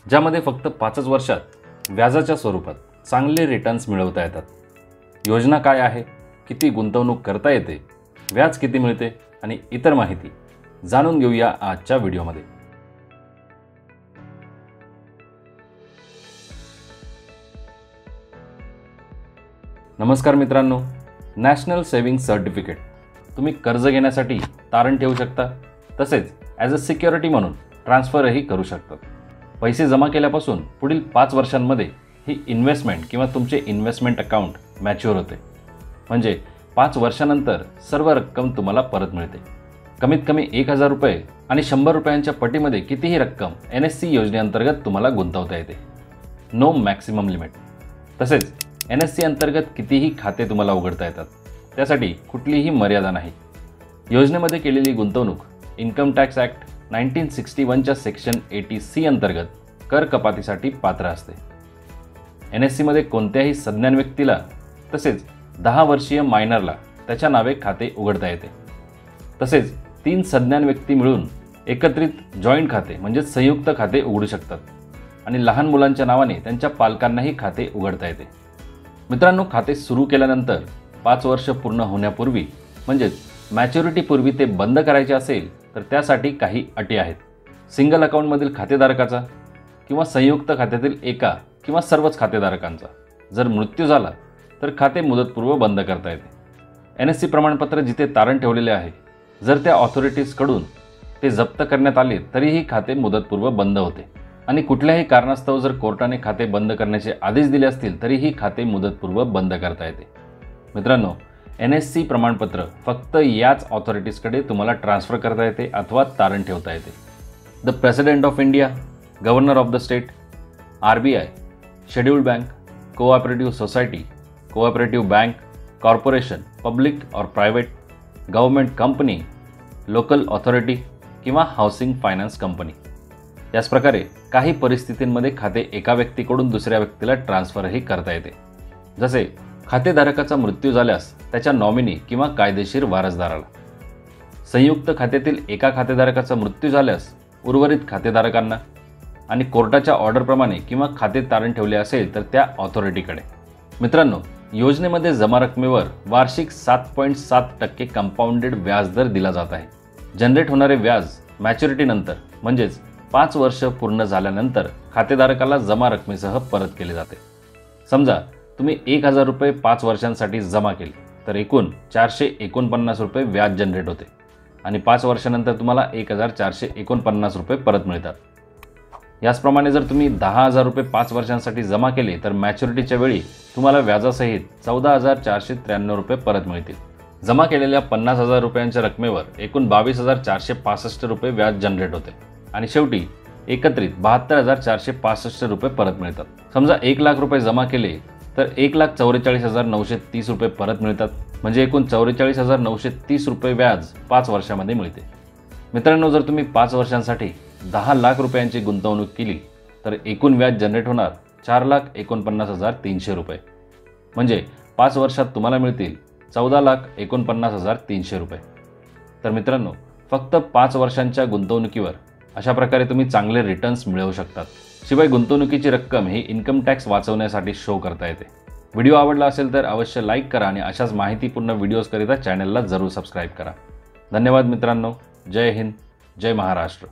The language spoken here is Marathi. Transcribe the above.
ज्यामध्ये फक्त 5च वर्षात व्याजाच्या स्वरूपात चांगले रिटर्न्स मिळवता येतात. योजना काय आहे, किती गुंतवणूक करता येते, व्याज किती मिळते आणि इतर माहिती जाणून घेऊया आजच्या व्हिडिओमध्ये. नमस्कार मित्रांनो, नॅशनल सेव्हिंग सर्टिफिकेट तुम्ही कर्ज घेण्यासाठी तारण ठेवू शकता, तसेच ॲज अ सिक्युरिटी म्हणून ट्रान्सफरही करू शकता. पैसे जमा केल्यापासून पुढील 5 वर्षांमध्ये ही इन्व्हेस्टमेंट किंवा तुमचे इन्व्हेस्टमेंट अकाउंट मॅच्युअर होते. म्हणजे 5 वर्षानंतर सर्व रक्कम तुम्हाला परत मिळते. कमीत कमी 1000 रुपये आणि 100 रुपयांच्या पटीमध्ये कितीही रक्कम NSC योजनेअंतर्गत तुम्हाला गुंतवता येते. No maximum limit. तसेच NSC अंतर्गत कितीही खाते तुम्हाला उघडता येतात. त्यासाठी कुठलीही मर्यादा नाही. योजनेमध्ये केलेली गुंतवणूक इन्कम टॅक्स ॲक्ट 1961च्या सेक्शन 80C अंतर्गत कर कपातीसाठी पात्र असते. NSC मध्ये कोणत्याही सज्ञान व्यक्तीला तसेच 10 वर्षीय मायनरला त्याच्या नावे खाते उघडता येते. तसेच 3 सज्ञान व्यक्ती मिळून एकत्रित जॉईंट खाते म्हणजे संयुक्त खाते उघडू शकतात आणि लहान मुलांच्या नावाने त्यांच्या पालकांनाही खाते उघडता येते. मित्रांनो, खाते सुरू केल्यानंतर 5 वर्ष पूर्ण होण्यापूर्वी म्हणजेच मॅच्युरिटीपूर्वी ते बंद करायचे असेल तर त्यासाठी काही अटी आहेत. सिंगल अकाउंटमधील खातेधारकाचा किंवा संयुक्त खात्यातील एका किंवा सर्वच खातेधारकांचा जर मृत्यू झाला तर खाते मुदतपूर्व बंद करता येते. NSC प्रमाणपत्र जिथे तारण ठेवलेले आहे जर त्या ऑथॉरिटीजकडून ते जप्त करण्यात आले तरीही खाते मुदतपूर्व बंद होते आणि कुठल्याही कारणास्तव जर कोर्टाने खाते बंद करण्याचे आदेश दिले असतील तरीही खाते मुदतपूर्व बंद करता येते. मित्रांनो, NSC प्रमाणपत्र फक्त याच ऑथॉरिटीजकडे तुम्हाला ट्रान्सफर करता येते अथवा तारण ठेवता येते. The president of India, governor of the state, RBI, scheduled bank, cooperative society, cooperative bank, corporation, public और private, government company, local authority किंवा हाऊसिंग फायनान्स कंपनी. याचप्रकारे काही परिस्थितींमध्ये खाते एका व्यक्तीकडून दुसऱ्या व्यक्तीला ट्रान्सफरही करता येते. जसे खातेधारकाचा मृत्यू झाल्यास त्याच्या नॉमिनी किंवा कायदेशीर वारसदाराला. संयुक्त खात्यातील एका खातेधारकाचा मृत्यू झाल्यास उर्वरित खातेधारकांना आणि कोर्टाच्या ऑर्डरप्रमाणे किंवा खाते तारण ठेवले असेल तर त्या ऑथॉरिटीकडे. मित्रांनो, योजनेमध्ये जमा रकमेवर वार्षिक 7.7% कंपाऊंडेड व्याजदर दिला जात आहे. जनरेट होणारे व्याज मॅच्युरिटीनंतर म्हणजेच 5 वर्ष पूर्ण झाल्यानंतर खातेधारकाला जमा रकमेसह परत केले जाते. समजा तुम्ही 1000 रुपये 5 वर्षांसाठी जमा केले तर एकूण 449 रुपये व्याज जनरेट होते आणि 5 वर्षानंतर तुम्हाला 1449 रुपये परत मिळतात. याचप्रमाणे जर तुम्ही 10,000 रुपये 5 वर्षांसाठी जमा केले तर मॅच्युरिटीच्या वेळी तुम्हाला व्याजासहित 14,493 रुपये परत मिळतील. जमा केलेल्या 50,000 रुपयांच्या रकमेवर एकूण 22,465 रुपये व्याज जनरेट होते आणि शेवटी एकत्रित 72,465 रुपये परत मिळतात. समजा 1 लाख रुपये जमा केले तर 1,44,930 रुपये परत मिळतात. म्हणजे एकूण 44,930 रुपये व्याज 5 वर्षामध्ये मिळते. मित्रांनो, जर तुम्ही 5 वर्षांसाठी 10 लाख रुपयांची गुंतवणूक केली तर एकूण व्याज जनरेट होणार 4,49,300 रुपये. म्हणजे 5 वर्षात तुम्हाला मिळतील 14,49,300 रुपये. तर मित्रांनो, फक्त 5 वर्षांच्या गुंतवणुकीवर अशा प्रकारे तुम्ही चांगले रिटर्न्स मिळवू शकतात. शिवाय गुंतवणुकीची रक्कम ही इन्कम टॅक्स वाचवण्यासाठी शो करता येते. व्हिडिओ आवडला असेल तर अवश्य लाईक करा आणि अशाच माहितीपूर्ण व्हिडिओजकरिता चॅनलला जरूर सबस्क्राईब करा. धन्यवाद मित्रांनो. जय हिंद, जय महाराष्ट्र.